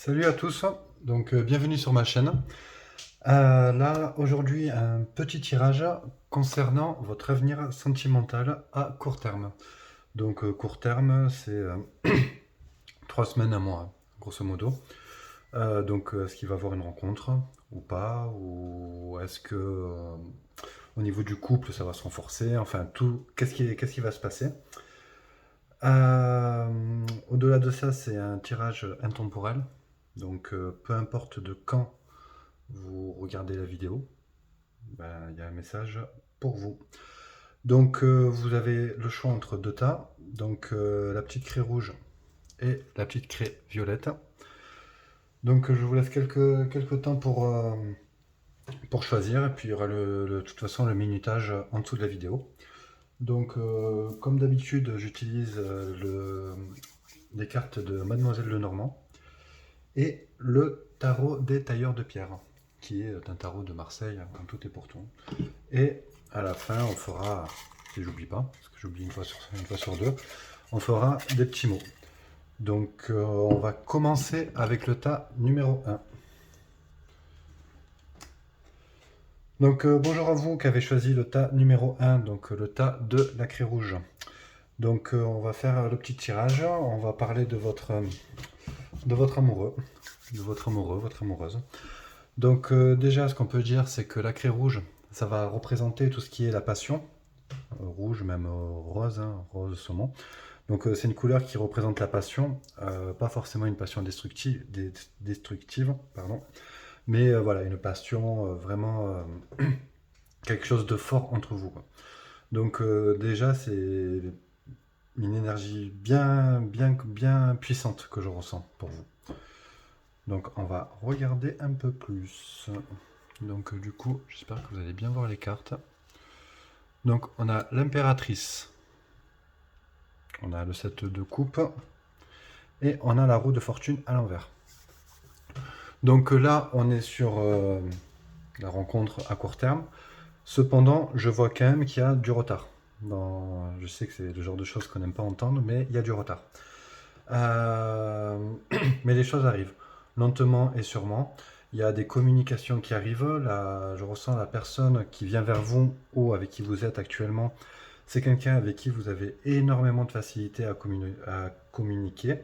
Salut à tous, donc bienvenue sur ma chaîne. Là, aujourd'hui, un petit tirage concernant votre avenir sentimental à court terme. Donc, court terme, c'est 3 semaines, un mois, grosso modo. Est-ce qu'il va y avoir une rencontre ou pas? Ou est-ce que, au niveau du couple, ça va se renforcer? Enfin, tout, qu'est-ce qui va se passer? Au-delà de ça, c'est un tirage intemporel. Donc, peu importe de quand vous regardez la vidéo, ben, il y a un message pour vous. Donc, vous avez le choix entre deux tas. Donc, la petite craie rouge et la petite craie violette. Donc, je vous laisse quelques temps pour choisir. Et puis, il y aura de toute façon le minutage en dessous de la vidéo. Donc, comme d'habitude, j'utilise des cartes de Mademoiselle Lenormand et le tarot des tailleurs de pierre, qui est un tarot de Marseille en tout et pour tout. Et à la fin, on fera, si j'oublie pas, parce que j'oublie une fois sur deux, on fera des petits mots. Donc, on va commencer avec le tas numéro 1. Donc, bonjour à vous qui avez choisi le tas numéro 1, donc le tas de la craie rouge. Donc, on va faire le petit tirage. On va parler de votre amoureux, votre amoureuse. Donc, déjà, ce qu'on peut dire, c'est que la craie rouge, ça va représenter tout ce qui est la passion. Rouge, même rose, hein, rose saumon. Donc, c'est une couleur qui représente la passion, pas forcément une passion destructive, pardon, mais voilà, une passion vraiment quelque chose de fort entre vous, quoi. Donc, déjà, c'est une énergie bien puissante que je ressens pour vous. Donc, on va regarder un peu plus. Donc, du coup, j'espère que vous allez bien voir les cartes. Donc, on a l'impératrice. On a le 7 de coupe. Et on a la roue de fortune à l'envers. Donc là, on est sur la rencontre à court terme. Cependant, je vois quand même qu'il y a du retard. Je sais que c'est le genre de choses qu'on n'aime pas entendre, mais il y a du retard. Mais les choses arrivent, lentement et sûrement. Il y a des communications qui arrivent. Là, je ressens la personne qui vient vers vous ou avec qui vous êtes actuellement. C'est quelqu'un avec qui vous avez énormément de facilité à communiquer.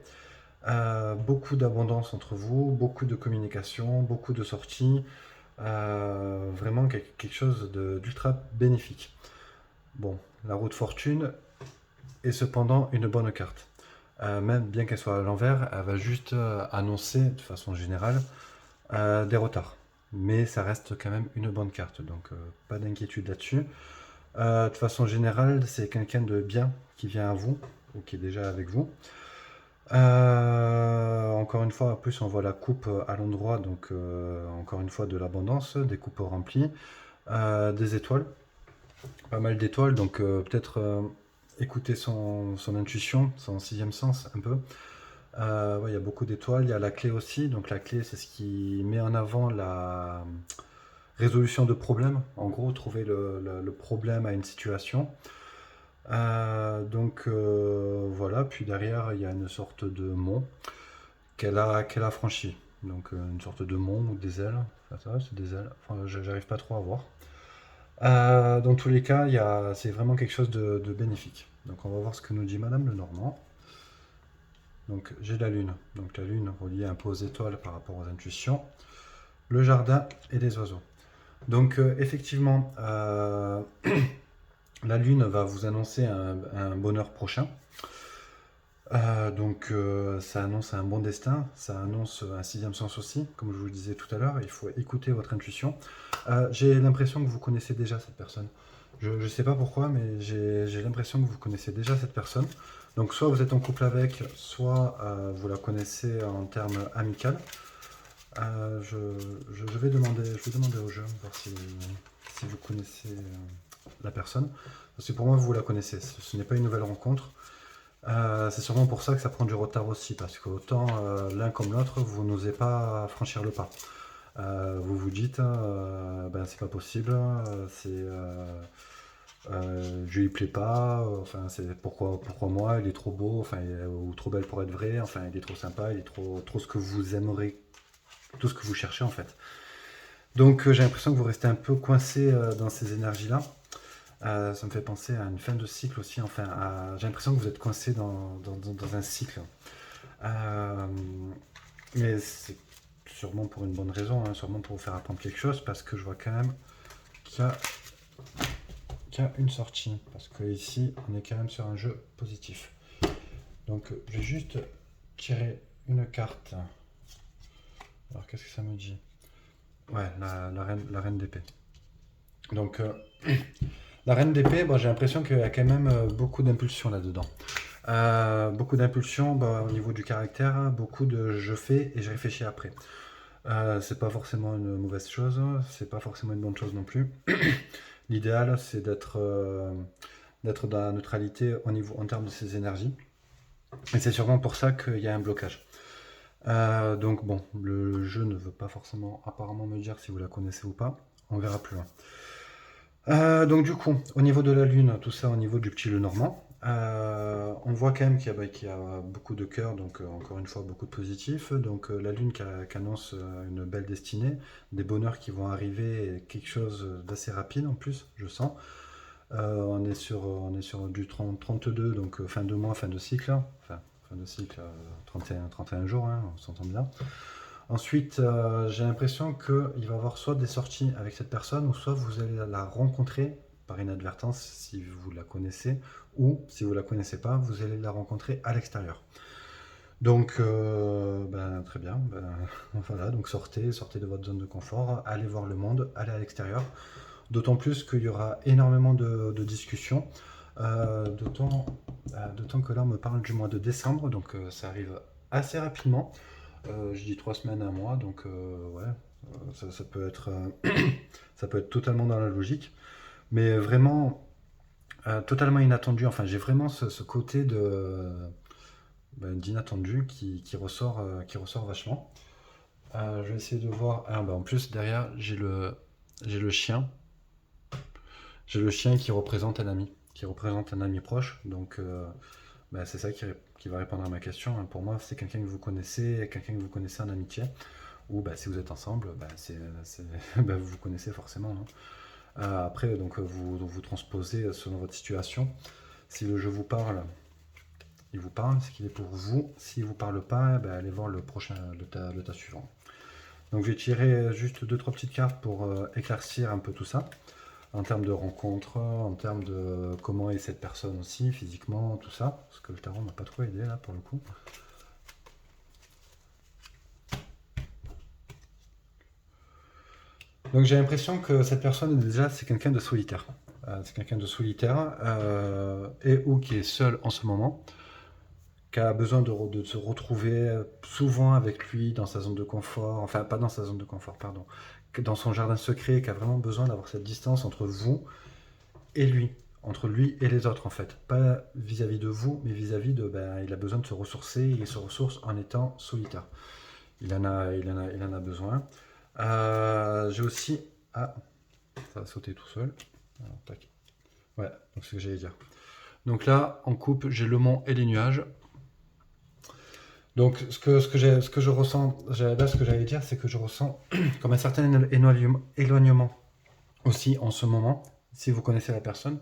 Beaucoup d'abondance entre vous, beaucoup de communication, beaucoup de sorties. Vraiment quelque chose d'ultra bénéfique. Bon, la roue de fortune est cependant une bonne carte. Même bien qu'elle soit à l'envers, elle va juste annoncer de façon générale des retards. Mais ça reste quand même une bonne carte, donc pas d'inquiétude là-dessus. De façon générale, c'est quelqu'un de bien qui vient à vous, ou qui est déjà avec vous. Encore une fois, en plus on voit la coupe à l'endroit, donc encore une fois de l'abondance, des coupes remplies, des étoiles, pas mal d'étoiles, donc peut-être écouter son intuition, son sixième sens un peu. Ouais, il y a beaucoup d'étoiles, il y a la clé aussi, donc la clé c'est ce qui met en avant la résolution de problèmes, en gros trouver le problème à une situation. Voilà, puis derrière il y a une sorte de mont qu'elle a franchi. Donc une sorte de mont ou des ailes. Enfin, ça va, c'est des ailes. Enfin, j'arrive pas trop à voir. Dans tous les cas, c'est vraiment quelque chose de bénéfique. Donc on va voir ce que nous dit Madame Lenormand. Donc j'ai la lune. Donc la lune reliée un peu aux étoiles par rapport aux intuitions. Le jardin et les oiseaux. Donc effectivement, la lune va vous annoncer un bonheur prochain. Ça annonce un bon destin, ça annonce un sixième sens aussi, comme je vous le disais tout à l'heure, il faut écouter votre intuition. J'ai l'impression que vous connaissez déjà cette personne. Je ne sais pas pourquoi, mais j'ai l'impression que vous connaissez déjà cette personne. Donc soit vous êtes en couple avec, soit vous la connaissez en termes amical. Je vais demander au jeu, voir si vous connaissez la personne. Parce que pour moi, vous la connaissez, ce n'est pas une nouvelle rencontre. C'est sûrement pour ça que ça prend du retard aussi, parce qu'autant l'un comme l'autre, vous n'osez pas franchir le pas. Vous vous dites, ben c'est pas possible, je lui plais pas, enfin c'est pourquoi moi, il est trop beau, enfin ou trop belle pour être vrai, enfin il est trop sympa, il est trop ce que vous aimerez, tout ce que vous cherchez en fait. Donc j'ai l'impression que vous restez un peu coincé dans ces énergies-là. Ça me fait penser à une fin de cycle aussi, enfin j'ai l'impression que vous êtes coincé dans un cycle. Euh, mais c'est sûrement pour une bonne raison, hein, sûrement pour vous faire apprendre quelque chose, parce que je vois quand même qu'il y a une sortie, parce que ici on est quand même sur un jeu positif. Donc je vais juste tirer une carte. Alors qu'est-ce que ça me dit? Ouais, la reine d'épée. Donc la reine d'épée, bon, j'ai l'impression qu'il y a quand même beaucoup d'impulsions là-dedans. Beaucoup d'impulsions bah, au niveau du caractère, beaucoup de je fais et je réfléchis après. C'est pas forcément une mauvaise chose, c'est pas forcément une bonne chose non plus. L'idéal, c'est d'être dans la neutralité au niveau, en termes de ses énergies. Et c'est sûrement pour ça qu'il y a un blocage. Donc bon, le jeu ne veut pas forcément apparemment me dire si vous la connaissez ou pas. On verra plus loin. Donc du coup, au niveau de la Lune, tout ça au niveau du petit Lenormand, on voit quand même qu'il y a beaucoup de cœurs, donc encore une fois beaucoup de positifs. Donc la Lune qui annonce une belle destinée, des bonheurs qui vont arriver, et quelque chose d'assez rapide en plus, je sens. On est sur du 32, donc fin de mois, fin de cycle. Enfin, fin de cycle, 31 jours, hein, on s'entend bien. Ensuite, j'ai l'impression qu'il va y avoir soit des sorties avec cette personne, ou soit vous allez la rencontrer par inadvertance si vous la connaissez, ou si vous la connaissez pas, vous allez la rencontrer à l'extérieur. Donc, ben, très bien. Ben, voilà, donc sortez de votre zone de confort, allez voir le monde, allez à l'extérieur. D'autant plus qu'il y aura énormément de discussions. D'autant que là, on me parle du mois de décembre, donc ça arrive assez rapidement. Je dis 3 semaines, un mois, donc ouais, ça peut être, ça peut être totalement dans la logique, mais vraiment totalement inattendu. Enfin, j'ai vraiment ce côté d'inattendu qui ressort vachement. Je vais essayer de voir. Ah, bah, en plus, derrière, j'ai le chien. J'ai le chien qui représente un ami proche. Donc, bah, c'est ça qui va répondre à ma question, hein. Pour moi, c'est quelqu'un que vous connaissez en amitié. Ou bah, si vous êtes ensemble, bah, bah, vous vous connaissez forcément, hein. Après, donc, vous transposez selon votre situation. Si le jeu vous parle, il vous parle, c'est qu'il est pour vous. S'il ne vous parle pas, bah, allez voir le tas suivant. Donc, je vais tirer juste deux, trois petites cartes pour éclaircir un peu tout ça en termes de rencontres, en termes de comment est cette personne aussi, physiquement, tout ça. Parce que le tarot m'a pas trop aidé là pour le coup. Donc j'ai l'impression que cette personne déjà c'est quelqu'un de solitaire. C'est quelqu'un de solitaire et ou qui est seul en ce moment, qui a besoin de se retrouver souvent avec lui dans sa zone de confort, enfin pas dans sa zone de confort, pardon, dans son jardin secret, qui a vraiment besoin d'avoir cette distance entre vous et lui, entre lui et les autres en fait. Pas vis-à-vis de vous, mais vis-à-vis de, ben, il a besoin de se ressourcer, il se ressource en étant solitaire. Il en a besoin. J'ai aussi... Ah, ça va sauter tout seul. Alors, tac. Ouais, donc c'est ce que j'allais dire. Donc là, en coupe, j'ai le mont et les nuages. Donc ce que je ressens, là ce que j'allais dire, c'est que je ressens comme un certain éloignement aussi en ce moment, si vous connaissez la personne.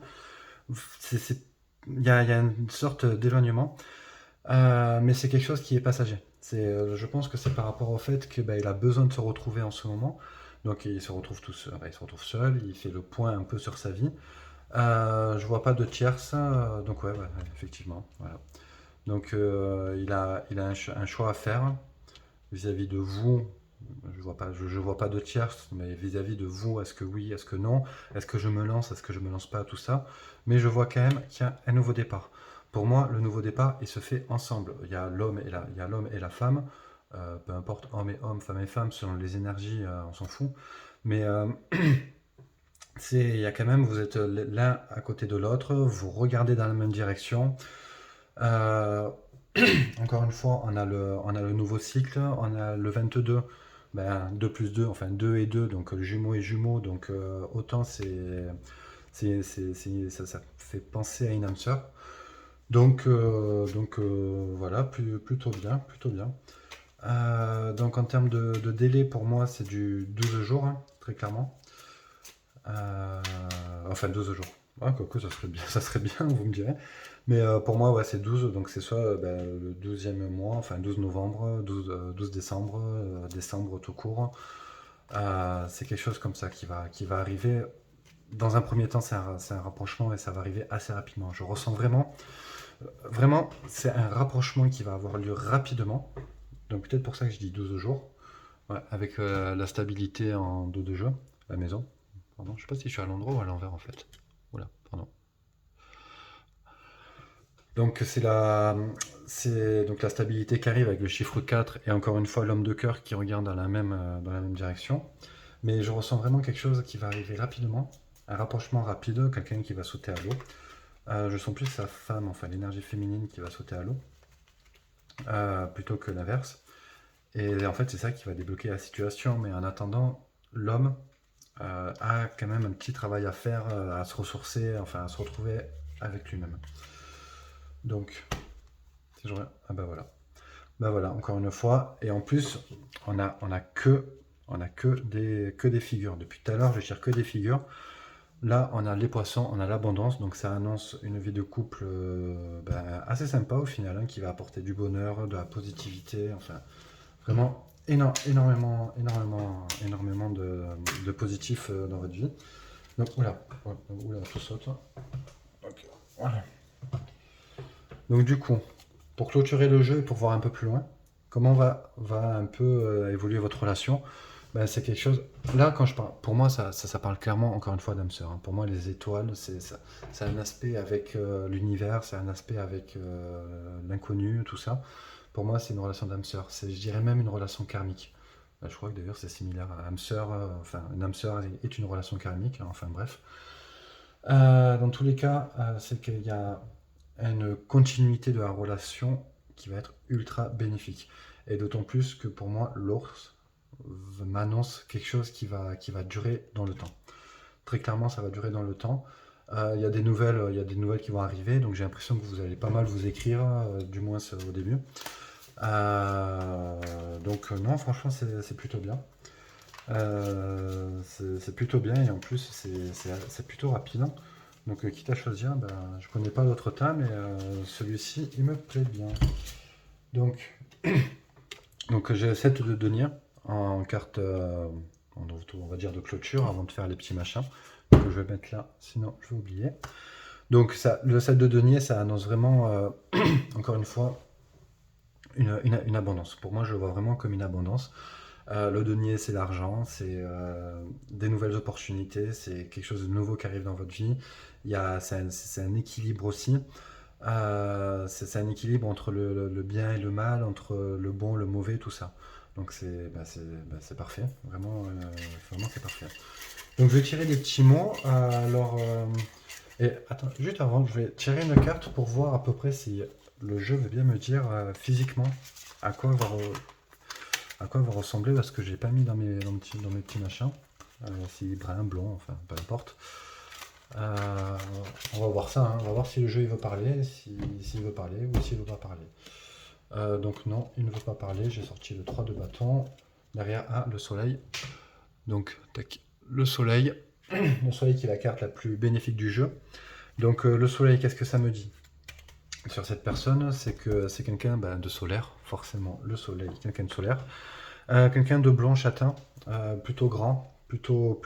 Il y a une sorte d'éloignement, mais c'est quelque chose qui est passager. Je pense que c'est par rapport au fait que bah, il a besoin de se retrouver en ce moment. Donc il se retrouve tout seul, il se retrouve seul, il fait le point un peu sur sa vie. Je vois pas de tierce, donc ouais, effectivement, voilà. Donc il a un choix à faire vis-à-vis de vous. Je vois pas de tierce, mais vis-à-vis de vous, est-ce que oui, est-ce que non, est-ce que je me lance, est-ce que je me lance pas, tout ça. Mais je vois quand même qu'il y a un nouveau départ. Pour moi, le nouveau départ, il se fait ensemble. Il y a l'homme et la femme, peu importe homme et homme, femme et femme, selon les énergies, on s'en fout. Mais il y a quand même, vous êtes l'un à côté de l'autre, vous regardez dans la même direction. Euh, Encore une fois, on a le nouveau cycle, on a le 22, ben, 2 plus 2, enfin 2 et 2, donc jumeaux et jumeaux, donc autant Ça fait penser à une âme sœur. Voilà, plutôt bien, plutôt bien. Donc en termes de délai, pour moi, c'est du 12 jours, hein, très clairement. Enfin, 12 jours. Ouais, quoique, ça serait bien, vous me direz. Mais pour moi, ouais, c'est 12, donc c'est soit le 12e mois, enfin 12 novembre, 12 décembre, décembre tout court. C'est quelque chose comme ça qui va arriver. Dans un premier temps, c'est un rapprochement et ça va arriver assez rapidement. Je ressens vraiment, c'est un rapprochement qui va avoir lieu rapidement. Donc peut-être pour ça que je dis 12 jours. Ouais, avec la stabilité en dos de jeu, la maison. Pardon, je sais pas si je suis à l'endroit ou à l'envers en fait. Oula, pardon. Donc c'est donc la stabilité qui arrive avec le chiffre 4 et encore une fois l'homme de cœur qui regarde dans la même direction. Mais je ressens vraiment quelque chose qui va arriver rapidement, un rapprochement rapide, quelqu'un qui va sauter à l'eau. Je sens plus sa femme, enfin l'énergie féminine qui va sauter à l'eau, plutôt que l'inverse. Et en fait c'est ça qui va débloquer la situation. Mais en attendant, l'homme a quand même un petit travail à faire, à se ressourcer, enfin à se retrouver avec lui-même. Donc, si je reviens, ah bah voilà. Bah voilà, encore une fois. Et en plus, on a que des figures. Depuis tout à l'heure, je tire que des figures. Là, on a les poissons, on a l'abondance, donc ça annonce une vie de couple assez sympa au final, hein, qui va apporter du bonheur, de la positivité, enfin, vraiment énormément de positif dans votre vie. Donc, oula, tout saute. Donc, voilà. Donc du coup, pour clôturer le jeu et pour voir un peu plus loin, comment va un peu évoluer votre relation, ben, c'est quelque chose. Là, quand je parle, pour moi, ça parle clairement, encore une fois, d'âme sœur, hein. Pour moi, les étoiles, c'est un aspect avec l'univers, c'est un aspect avec l'inconnu, tout ça. Pour moi, c'est une relation d'âme sœur. Je dirais même une relation karmique. Je crois que d'ailleurs, c'est similaire à âme sœur. Enfin, une âme sœur est une relation karmique, hein, enfin bref. Dans tous les cas, c'est qu'il y a une continuité de la relation qui va être ultra bénéfique. Et d'autant plus que pour moi, l'ours m'annonce quelque chose qui va durer dans le temps. Très clairement, ça va durer dans le temps. Il y a des nouvelles qui vont arriver, donc j'ai l'impression que vous allez pas mal vous écrire, du moins au début. Donc non, franchement, c'est plutôt bien. C'est plutôt bien et en plus, c'est plutôt rapide, hein. Donc, quitte à choisir, ben, je connais pas l'autre tas, mais celui-ci, il me plaît bien. Donc, j'ai 7 de denier en carte, on va dire de clôture, avant de faire les petits machins. Donc, je vais mettre là, sinon je vais oublier. Donc, le 7 de denier, ça annonce vraiment, encore une fois, une abondance. Pour moi, je le vois vraiment comme une abondance. Le denier, c'est l'argent, c'est des nouvelles opportunités, c'est quelque chose de nouveau qui arrive dans votre vie. C'est un équilibre aussi. C'est un équilibre entre le bien et le mal, entre le bon, le mauvais, tout ça. Donc c'est parfait, vraiment c'est parfait. Donc je vais tirer des petits mots. Et attends, juste avant, je vais tirer une carte pour voir à peu près si le jeu veut bien me dire physiquement à quoi va ressembler, parce que j'ai pas mis dans mes petits machins. Si brun, blond, enfin peu importe. On va voir ça, hein. On va voir si le jeu il veut parler, s'il veut parler ou s'il veut pas parler. Donc non, il ne veut pas parler. J'ai sorti le 3 de bâton. Derrière, le soleil. Donc, tac, le soleil. Le soleil qui est la carte la plus bénéfique du jeu. Donc le soleil, qu'est-ce que ça me dit sur cette personne? C'est que c'est quelqu'un de solaire, forcément le soleil, quelqu'un de solaire. Quelqu'un de blond châtain, plutôt grand, plutôt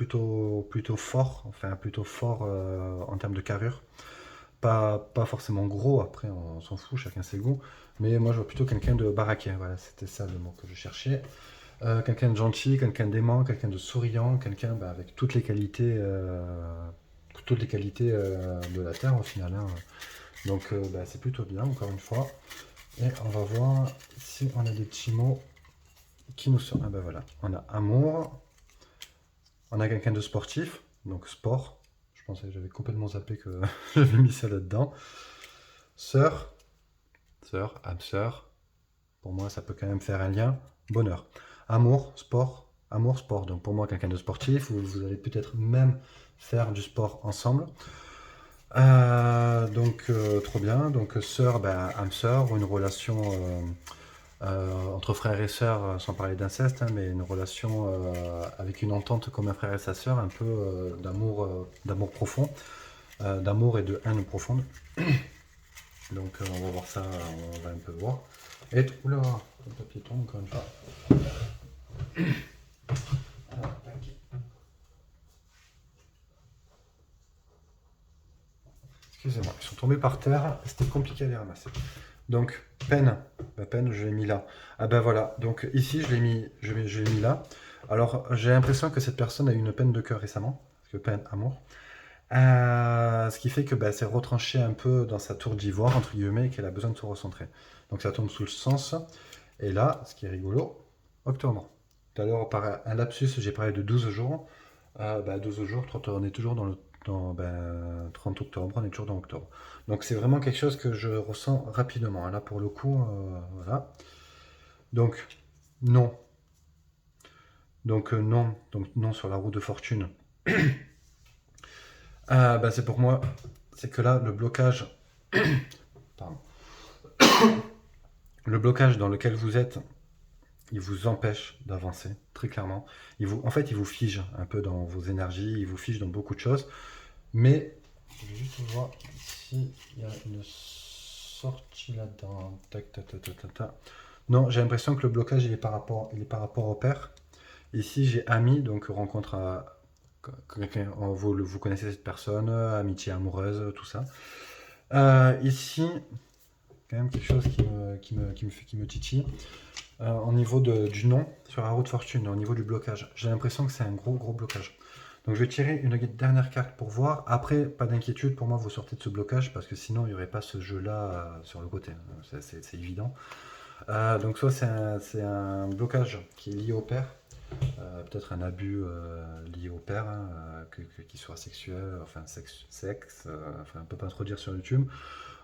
fort, enfin plutôt fort en termes de carrure. Pas forcément gros, après on s'en fout, chacun ses goûts. Mais moi je vois plutôt quelqu'un de baraqué, voilà, c'était ça le mot que je cherchais. Quelqu'un de gentil, quelqu'un d'aimant, quelqu'un de souriant, quelqu'un avec toutes les qualités de la Terre au final, hein. Donc c'est plutôt bien, encore une fois. Et on va voir si on a des petits mots qui nous sortent. Ah ben voilà, on a amour, on a quelqu'un de sportif, donc sport. Je pensais que j'avais complètement zappé que j'avais mis ça là-dedans. Sœur, âme sœur. Pour moi, ça peut quand même faire un lien. Bonheur. Amour, sport. Donc pour moi, quelqu'un de sportif. Vous allez peut-être même faire du sport ensemble. Donc trop bien. Donc sœur, ben, âme sœur, ou une relation entre frères et sœurs, sans parler d'inceste, hein, mais une relation avec une entente comme un frère et sa sœur, un peu d'amour profond, d'amour et de haine profonde. Donc on va voir ça, on va un peu voir. Et oula, le papier tombe encore une fois. Alors, tac. Excusez-moi, ils sont tombés par terre, c'était compliqué à les ramasser. Donc, peine, la peine, je l'ai mis là. Ah ben voilà, donc ici, je l'ai mis là. Alors, j'ai l'impression que cette personne a eu une peine de cœur récemment, parce que peine, amour. Ce qui fait que ben, c'est retranché un peu dans sa tour d'ivoire, entre guillemets, et qu'elle a besoin de se recentrer. Donc ça tombe sous le sens. Et là, ce qui est rigolo, octobre. Tout à l'heure, par un lapsus, j'ai parlé de 12 jours. 12 jours, on est toujours dans 30 octobre, on est toujours dans octobre. Donc c'est vraiment quelque chose que je ressens rapidement. Là, pour le coup, voilà. Donc, non. Donc, non. Donc, non sur la roue de fortune. C'est pour moi, c'est que là, le blocage, pardon, le blocage dans lequel vous êtes, il vous empêche d'avancer, très clairement. En fait, il vous fige un peu dans vos énergies, il vous fige dans beaucoup de choses. Mais, je vais juste voir s'il y a une sortie là-dedans. Tac, tac, tac, tac, tac, tac. Non, j'ai l'impression que le blocage, il est par rapport au père. Ici, j'ai ami, donc rencontre à quelqu'un, vous connaissez cette personne, amitié amoureuse, tout ça. Ici, quand même quelque chose qui me titille. Au niveau du nom sur la roue de fortune, au niveau du blocage, j'ai l'impression que c'est un gros blocage. Donc je vais tirer une dernière carte pour voir. Après, pas d'inquiétude, pour moi, vous sortez de ce blocage parce que sinon, il n'y aurait pas ce jeu-là sur le côté. C'est évident. Donc soit c'est un blocage qui est lié au père, peut-être un abus lié au père, hein, qu'il soit sexuel, enfin sexe, enfin on peut pas trop dire sur YouTube,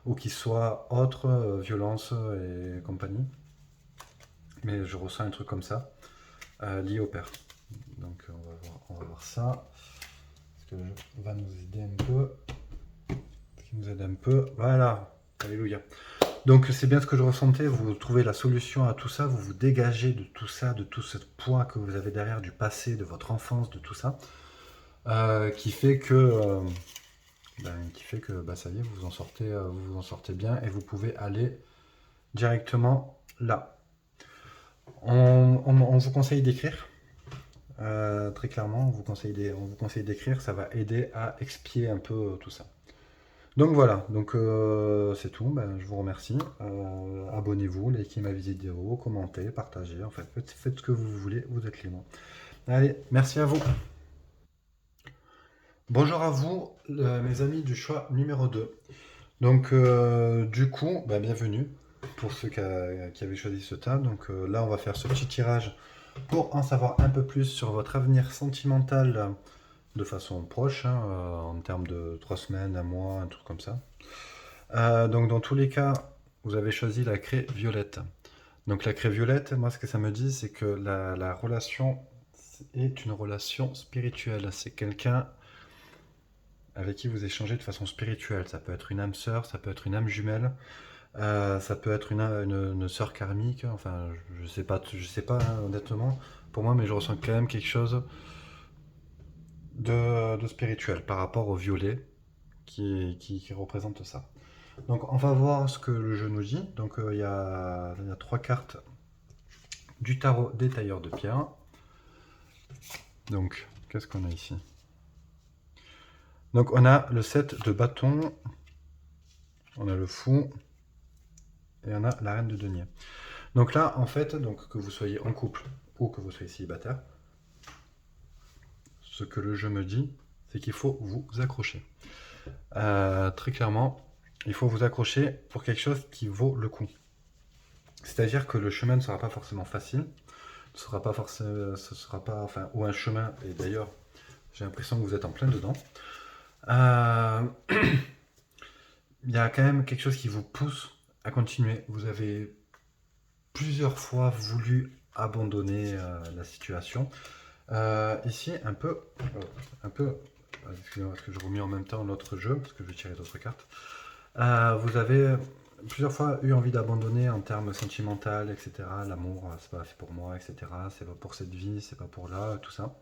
ou qu'il soit autre, violence et compagnie. Mais je ressens un truc comme ça, lié au père. Donc on va voir ça. Est-ce que le jeu va nous aider un peu? Qui nous aide un peu. Voilà. Alléluia. Donc c'est bien ce que je ressentais, vous trouvez la solution à tout ça, vous vous dégagez de tout ça, de tout ce poids que vous avez derrière, du passé, de votre enfance, de tout ça, qui fait que, ça y est, vous vous en sortez bien et vous pouvez aller directement là. On vous conseille d'écrire, très clairement, on vous conseille d'écrire, ça va aider à expier un peu tout ça. Donc voilà, donc c'est tout, je vous remercie. Abonnez-vous, likez ma vidéo, commentez, partagez, en fait, faites ce que vous voulez, vous êtes libre. Allez, merci à vous. Bonjour à vous, mes amis du choix numéro 2. Donc du coup, bienvenue pour ceux qui avaient choisi ce tas. Donc là, on va faire ce petit tirage pour en savoir un peu plus sur votre avenir sentimental de façon proche, hein, en termes de 3 semaines, un mois, un truc comme ça. Donc dans tous les cas, vous avez choisi la craie violette. Donc la craie violette, moi ce que ça me dit, c'est que la relation est une relation spirituelle. C'est quelqu'un avec qui vous échangez de façon spirituelle. Ça peut être une âme sœur, ça peut être une âme jumelle, ça peut être une sœur karmique. Enfin, je sais pas, hein, honnêtement pour moi, mais je ressens quand même quelque chose de spirituel par rapport au violet qui représente ça. Donc on va voir ce que le jeu nous dit. Donc il y a 3 cartes du tarot des tailleurs de pierre. Donc qu'est-ce qu'on a ici? Donc on a le 7 de bâton, on a le fou et on a la reine de denier. Donc là en fait, donc, que vous soyez en couple ou que vous soyez célibataire, ce que le jeu me dit, c'est qu'il faut vous accrocher. Très clairement, il faut vous accrocher pour quelque chose qui vaut le coup. C'est-à-dire que le chemin ne sera pas forcément facile, ce sera pas, enfin, ou un chemin, et d'ailleurs, j'ai l'impression que vous êtes en plein dedans. Il y a quand même quelque chose qui vous pousse à continuer. Vous avez plusieurs fois voulu abandonner la situation. Ici, un peu excusez-moi parce que je remets en même temps l'autre jeu, parce que je vais tirer d'autres cartes. Vous avez plusieurs fois eu envie d'abandonner en termes sentimental, etc. L'amour, c'est pas fait pour moi, etc. C'est pas pour cette vie, c'est pas pour là, tout ça.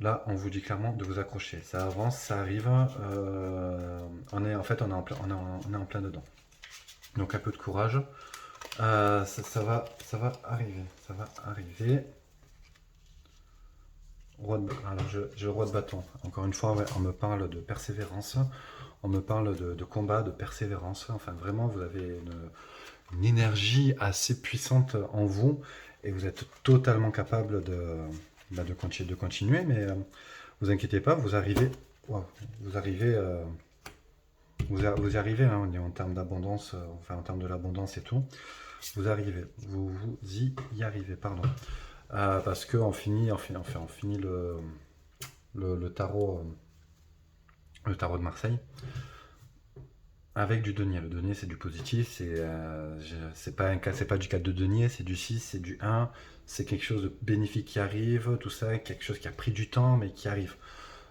Là, on vous dit clairement de vous accrocher. Ça avance, ça arrive. En fait, on est on est en plein dedans. Donc un peu de courage. Ça va arriver. Ça va arriver. Alors, j'ai le roi de bâton. Encore une fois, ouais, on me parle de persévérance. On me parle de combat, de persévérance. Enfin, vraiment, vous avez une énergie assez puissante en vous et vous êtes totalement capable de continuer. Mais vous inquiétez pas, vous arrivez. Wow, vous arrivez. Vous y arrivez hein, en termes d'abondance, enfin en termes de l'abondance et tout. Vous arrivez. Vous y arrivez, pardon. Parce qu'on finit, on finit le tarot, le tarot de Marseille avec du denier. Le denier, c'est du positif, c'est pas c'est pas du 4 de denier, c'est du 6, c'est du 1, c'est quelque chose de bénéfique qui arrive, tout ça, quelque chose qui a pris du temps, mais qui arrive.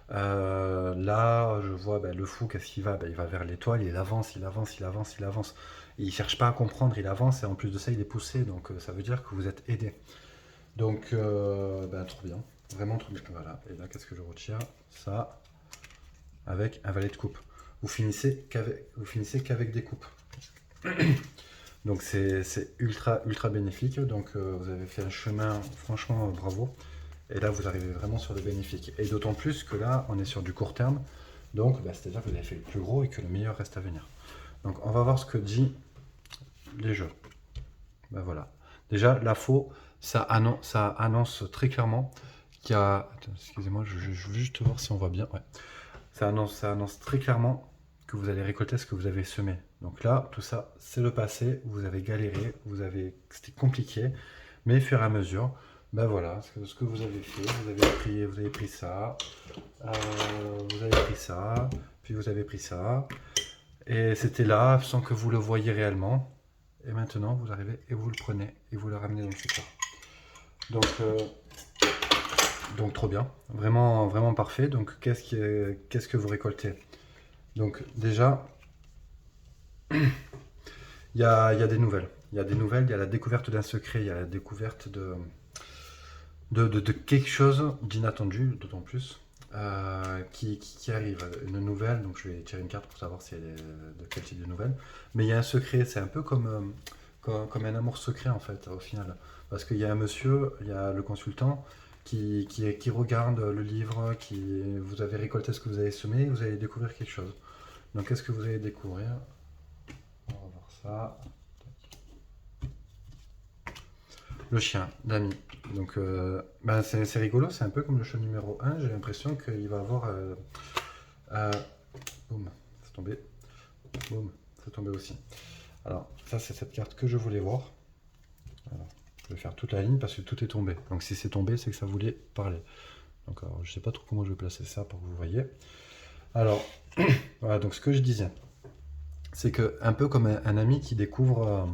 Là, je vois le fou, qu'est-ce qu'il va? Il va vers l'étoile, il avance, il avance, il avance, il avance. Il cherche pas à comprendre, il avance, et en plus de ça, il est poussé, donc ça veut dire que vous êtes aidé. Donc, trop bien, vraiment trop bien. Voilà, et là, qu'est-ce que je retire? Ça, avec un valet de coupe. Vous finissez qu'avec des coupes. Donc, c'est ultra, ultra bénéfique. Donc, vous avez fait un chemin, franchement, bravo. Et là, vous arrivez vraiment sur le bénéfique. Et d'autant plus que là, on est sur du court terme. Donc, c'est-à-dire que vous avez fait le plus gros et que le meilleur reste à venir. Donc, on va voir ce que dit les jeux. Voilà. Déjà, la faux, ça annonce très clairement qu'il y a... Attends, excusez-moi, je veux juste voir si on voit bien. Ouais. Ça annonce très clairement que vous allez récolter ce que vous avez semé. Donc là, tout ça, c'est le passé. Vous avez galéré, c'était compliqué. Mais au fur et à mesure, voilà, ce que vous avez fait, vous avez pris ça, vous avez pris ça, puis vous avez pris ça. Et c'était là, sans que vous le voyiez réellement. Et maintenant, vous arrivez et vous le prenez et vous le ramenez dans le futur. Donc trop bien, vraiment, vraiment parfait. Donc qu'est-ce que vous récoltez? Donc déjà, il y a des nouvelles. Il y a des nouvelles, il y a la découverte d'un secret, il y a la découverte de quelque chose d'inattendu, d'autant plus, qui arrive. Une nouvelle, donc je vais tirer une carte pour savoir si elle est de quel type de nouvelle. Mais il y a un secret, c'est un peu comme un amour secret en fait, au final. Parce qu'il y a un monsieur, il y a le consultant, qui regarde le livre, vous avez récolté ce que vous avez semé, vous allez découvrir quelque chose. Donc qu'est-ce que vous allez découvrir? On va voir ça. Le chien, l'ami. Donc c'est rigolo, c'est un peu comme le chat numéro 1, j'ai l'impression qu'il va avoir... boum, c'est tombé. Boum, c'est tombé aussi. Alors, ça c'est cette carte que je voulais voir. Alors, je vais faire toute la ligne parce que tout est tombé. Donc si c'est tombé, c'est que ça voulait parler. Donc alors, je sais pas trop comment je vais placer ça pour que vous voyez. Alors, voilà, donc ce que je disais, c'est que un peu comme un ami qui découvre...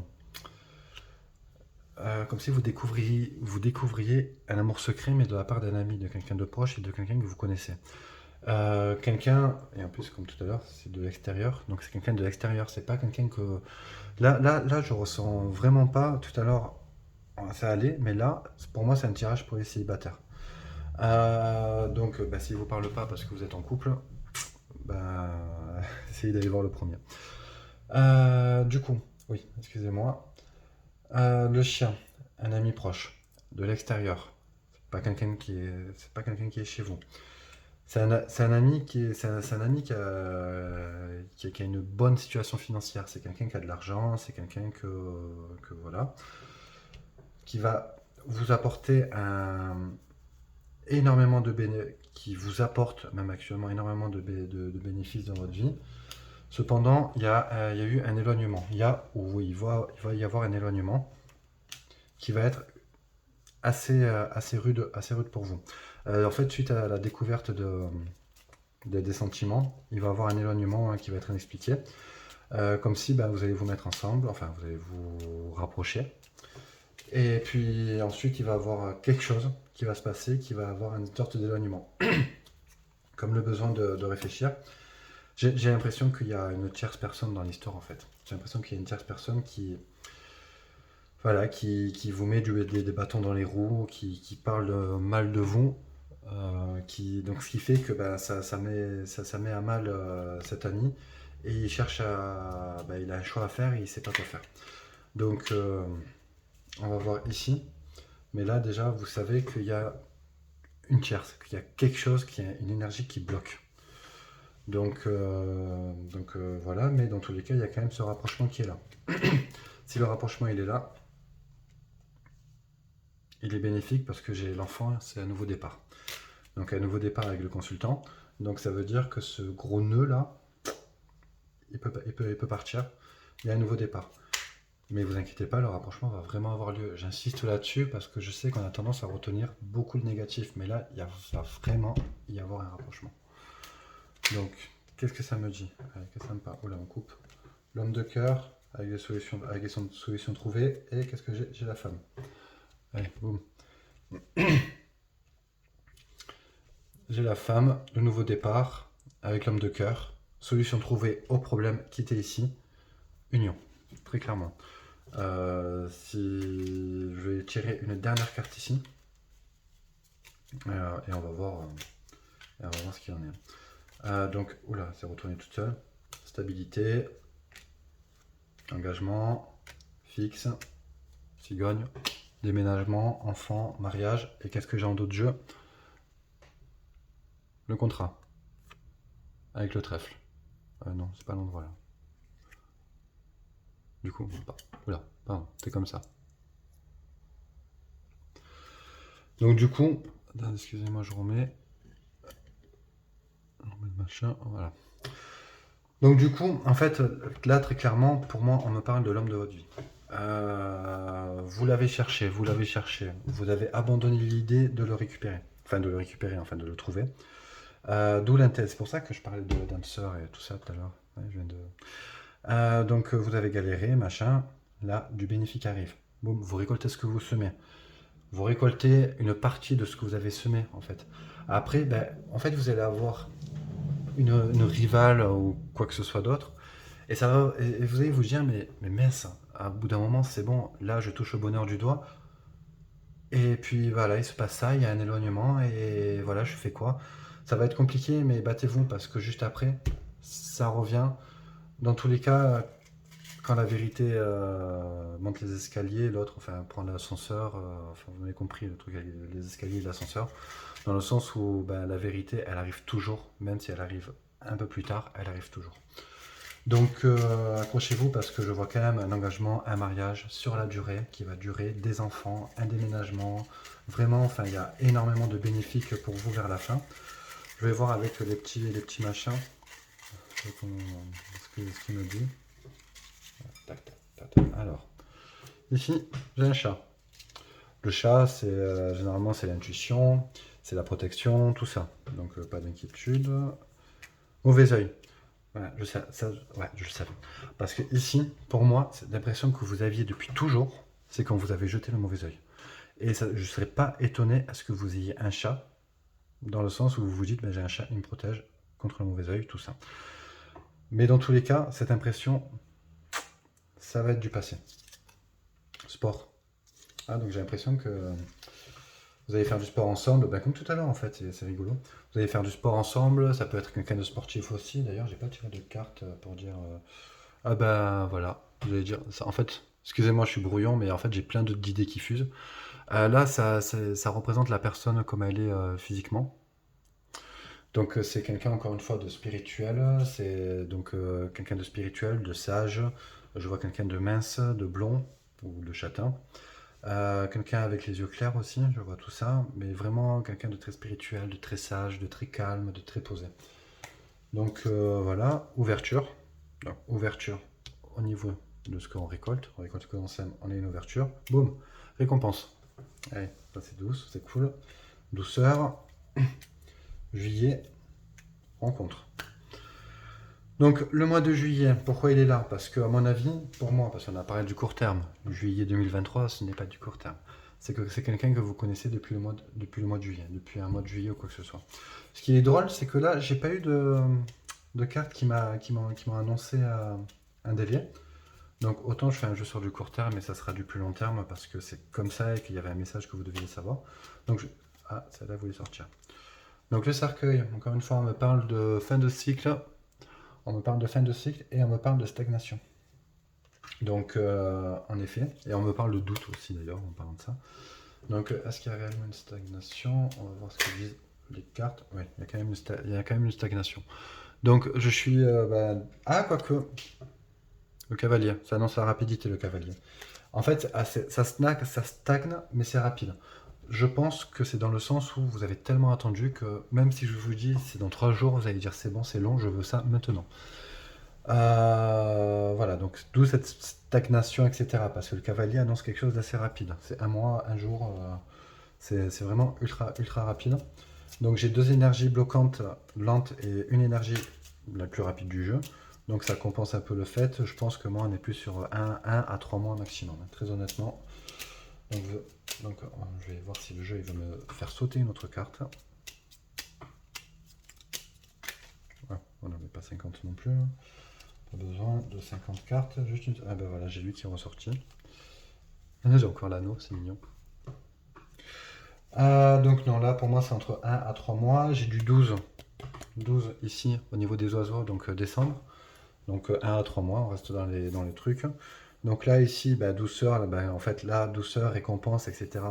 comme si vous découvriez un amour secret, mais de la part d'un ami, de quelqu'un de proche et de quelqu'un que vous connaissez. Quelqu'un, et en plus comme tout à l'heure, c'est de l'extérieur, donc c'est quelqu'un de l'extérieur, c'est pas quelqu'un que... Là, je ressens vraiment pas, tout à l'heure, ça allait, mais là, pour moi, c'est un tirage pour les célibataires. Donc, s'il vous parle pas parce que vous êtes en couple, essayez d'aller voir le premier. Du coup, oui, excusez-moi. Le chien, un ami proche, de l'extérieur. C'est pas quelqu'un qui est chez vous. C'est un ami c'est un ami qui a une bonne situation financière. C'est quelqu'un qui a de l'argent, c'est quelqu'un que voilà, qui va vous apporter énormément de bénéfices, qui vous apporte même actuellement énormément de bénéfices dans votre vie. Cependant, il y a eu un éloignement. Il va y avoir un éloignement qui va être assez rude pour vous. En fait, suite à la découverte des sentiments, il va y avoir un éloignement qui va être inexpliqué. Comme si vous allez vous mettre ensemble, enfin vous allez vous rapprocher. Et puis ensuite, il va y avoir quelque chose qui va se passer, qui va avoir une sorte d'éloignement. comme le besoin de réfléchir. J'ai l'impression qu'il y a une tierce personne dans l'histoire en fait. J'ai l'impression qu'il y a une tierce personne voilà, qui vous met des bâtons dans les roues, qui parle mal de vous, donc ce qui fait que bah, ça met à mal cet ami et il cherche il a un choix à faire et il sait pas quoi faire. Donc on va voir ici, mais là déjà vous savez qu'il y a une tierce, qu'il y a quelque chose, qu'il y a une énergie qui bloque. Donc voilà, mais dans tous les cas, il y a quand même ce rapprochement qui est là. Si le rapprochement il est là, il est bénéfique parce que j'ai l'enfant, c'est un nouveau départ. Donc un nouveau départ avec le consultant. Donc ça veut dire que ce gros nœud là, il peut partir. Il y a un nouveau départ. Mais vous inquiétez pas, le rapprochement va vraiment avoir lieu. J'insiste là-dessus parce que je sais qu'on a tendance à retenir beaucoup de négatifs. Mais là, il va vraiment y avoir un rapprochement. Donc, qu'est-ce que ça me dit? Qu'est-ce que ça me parle? Oh là, on coupe. L'homme de cœur avec des solutions trouvées. Et qu'est-ce que j'ai? J'ai la femme. Allez, boum. J'ai la femme, le nouveau départ avec l'homme de cœur. Solution trouvée au problème qui était ici. Union, très clairement. Si je vais tirer une dernière carte ici. Et on va voir ce qu'il en est. Donc, oula, c'est retourné toute seule. Stabilité, engagement, fixe, cigogne, déménagement, enfant, mariage. Et qu'est-ce que j'ai en dos de jeu? Le contrat. Avec le trèfle. Non, c'est pas l'endroit là. Du coup, oula, pardon, c'est comme ça. Donc du coup, excusez-moi, je remets le machin, voilà. Donc du coup, en fait, là très clairement, pour moi, on me parle de l'homme de votre vie. Vous l'avez cherché, vous avez abandonné l'idée de le récupérer, enfin de le trouver. D'où l'intérêt, c'est pour ça que je parlais d'âme sœur et tout ça tout à l'heure. Ouais, je viens de... donc vous avez galéré, machin, là, du bénéfique arrive. Boum, vous récoltez ce que vous semez. Vous récoltez une partie de ce que vous avez semé, en fait. Après, en fait, vous allez avoir une rivale ou quoi que ce soit d'autre. Et vous allez vous dire, mais mince, à bout d'un moment, c'est bon, là, je touche au bonheur du doigt. Et puis voilà, il se passe ça, il y a un éloignement, et voilà, je fais quoi? Ça va être compliqué, mais battez-vous, parce que juste après, ça revient. Dans tous les cas, quand la vérité monte les escaliers, l'autre, enfin, prend l'ascenseur, enfin, vous m'avez compris, le truc avec les escaliers et l'ascenseur, dans le sens où la vérité, elle arrive toujours, même si elle arrive un peu plus tard, elle arrive toujours. Donc accrochez-vous parce que je vois quand même un engagement, un mariage sur la durée, qui va durer, des enfants, un déménagement, vraiment, enfin il y a énormément de bénéfiques pour vous vers la fin. Je vais voir avec les petits machins, ce qu'il me dit. Tac, tac, tac, tac. Alors, ici, j'ai un chat. Le chat, c'est généralement c'est l'intuition, c'est la protection, tout ça. Donc pas d'inquiétude. Mauvais œil. Ouais, je le savais. Parce que ici, pour moi, c'est l'impression que vous aviez depuis toujours, c'est quand vous avez jeté le mauvais œil. Et ça, je ne serais pas étonné à ce que vous ayez un chat, dans le sens où vous vous dites, j'ai un chat, il me protège contre le mauvais œil, tout ça. Mais dans tous les cas, cette impression, ça va être du passé. Sport. Donc j'ai l'impression que vous allez faire du sport ensemble, comme tout à l'heure en fait, c'est rigolo. Vous allez faire du sport ensemble, ça peut être quelqu'un de sportif aussi. D'ailleurs, j'ai pas tiré de carte pour dire. Voilà, vous allez dire. En fait, excusez-moi, je suis brouillon, mais en fait, j'ai plein d'idées qui fusent. Là, ça représente la personne comme elle est physiquement. Donc, c'est quelqu'un, encore une fois, de spirituel. C'est donc quelqu'un de spirituel, de sage. Je vois quelqu'un de mince, de blond ou de châtain. Quelqu'un avec les yeux clairs aussi, je vois tout ça, mais vraiment quelqu'un de très spirituel, de très sage, de très calme, de très posé. Donc voilà, ouverture. Donc, ouverture au niveau de ce qu'on récolte. On récolte ce qu'on sème, on a une ouverture. Boum, récompense. Allez, ça c'est douce, c'est cool. Douceur. Juillet, rencontre. Donc le mois de juillet, pourquoi il est là? Parce que à mon avis, pour moi, parce qu'on a parlé du court terme, juillet 2023, ce n'est pas du court terme. C'est que c'est quelqu'un que vous connaissez depuis le mois de juillet, depuis un mois de juillet ou quoi que ce soit. Ce qui est drôle, c'est que là, j'ai pas eu de carte qui m'a annoncé un dévié. Donc autant je fais un jeu sur du court terme et ça sera du plus long terme parce que c'est comme ça et qu'il y avait un message que vous deviez savoir. Donc ah, celle-là voulait sortir. Donc le cercueil, encore une fois, on me parle de fin de cycle. On me parle de fin de cycle et on me parle de stagnation. Donc, en effet, et on me parle de doute aussi d'ailleurs en parlant de ça. Donc, est-ce qu'il y a réellement une stagnation? On va voir ce que disent les cartes. Oui, il y a quand même une stagnation. Donc, je suis. Ah, quoique. Le cavalier, ça annonce la rapidité, le cavalier. En fait, ça stagne, mais c'est rapide. Je pense que c'est dans le sens où vous avez tellement attendu que même si je vous dis c'est dans 3 jours, vous allez dire c'est bon, c'est long, je veux ça maintenant. Voilà, donc d'où cette stagnation, etc. Parce que le cavalier annonce quelque chose d'assez rapide. C'est un mois, un jour, c'est vraiment ultra, ultra rapide. Donc j'ai 2 énergies bloquantes lentes et une énergie la plus rapide du jeu. Donc ça compense un peu le fait. Je pense que moi on est plus sur 1 à 3 mois maximum, hein, très honnêtement. Donc, je vais voir si le jeu il va me faire sauter une autre carte. Ouais, on n'en met pas 50 non plus. Pas besoin de 50 cartes, juste une... Ah ben voilà, j'ai lui qui est ressorti. J'ai encore l'anneau, c'est mignon. Donc non, là pour moi c'est entre 1 à 3 mois. J'ai du 12. 12 ici au niveau des oiseaux, donc décembre. Donc 1 à 3 mois, on reste dans les trucs. Donc là ici, bah, douceur, bah, en fait là, douceur, récompense, etc.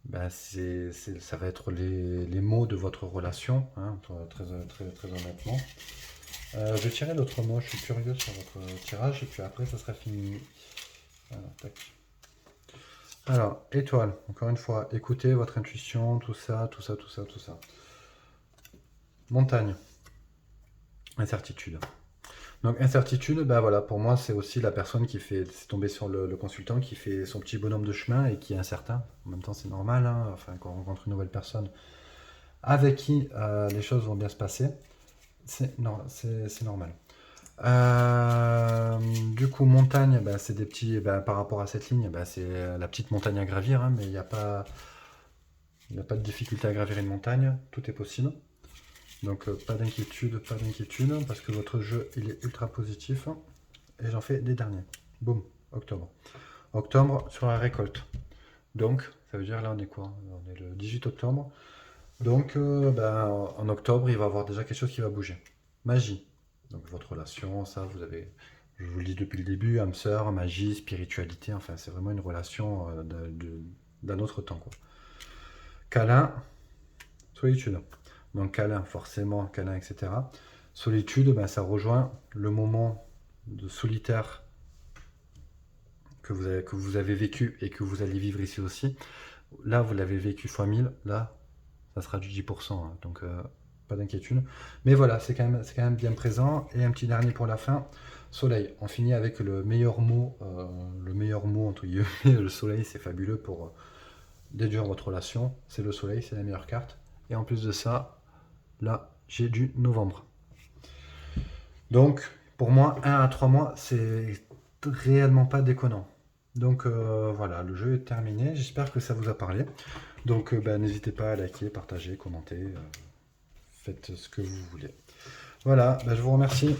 Bah, ça va être les mots de votre relation, hein, très, très, très honnêtement. Je vais tirer l'autre mot, je suis curieux sur votre tirage, et puis après ça sera fini. Voilà, tac. Alors, étoile, encore une fois, écoutez votre intuition, tout ça, tout ça, tout ça, tout ça. Montagne, incertitude. Donc incertitude, bah voilà, pour moi c'est aussi la personne qui fait, c'est tombé sur le consultant qui fait son petit bonhomme de chemin et qui est incertain. En même temps c'est normal, hein, enfin quand on rencontre une nouvelle personne avec qui les choses vont bien se passer, c'est normal. Du coup montagne, bah, c'est des petits, bah, par rapport à cette ligne, bah, c'est la petite montagne à gravir, hein, mais il n'y a pas de difficulté à gravir une montagne, tout est possible. Donc pas d'inquiétude, parce que votre jeu il est ultra positif. Et j'en fais les derniers. Boum, octobre. Octobre sur la récolte. Donc, ça veut dire là on est quoi? On est le 18 octobre. Donc en octobre, il va y avoir déjà quelque chose qui va bouger. Magie. Donc votre relation, ça vous avez, je vous le dis depuis le début, âme sœur, magie, spiritualité, enfin c'est vraiment une relation d'un autre temps, quoi. Câlin, solitude. Donc câlin, forcément, câlin, etc. Solitude, ben, ça rejoint le moment de solitaire que vous avez vécu et que vous allez vivre ici aussi. Là, vous l'avez vécu fois 1000, là, ça sera du 10%, hein, donc pas d'inquiétude. Mais voilà, c'est quand même bien présent. Et un petit dernier pour la fin, soleil. On finit avec le meilleur mot entre guillemets. Le soleil, c'est fabuleux pour déduire votre relation. C'est le soleil, c'est la meilleure carte. Et en plus de ça, là, j'ai du novembre. Donc, pour moi, 1 à 3 mois, c'est réellement pas déconnant. Donc voilà, le jeu est terminé. J'espère que ça vous a parlé. Donc n'hésitez pas à liker, partager, commenter. Faites ce que vous voulez. Voilà, je vous remercie.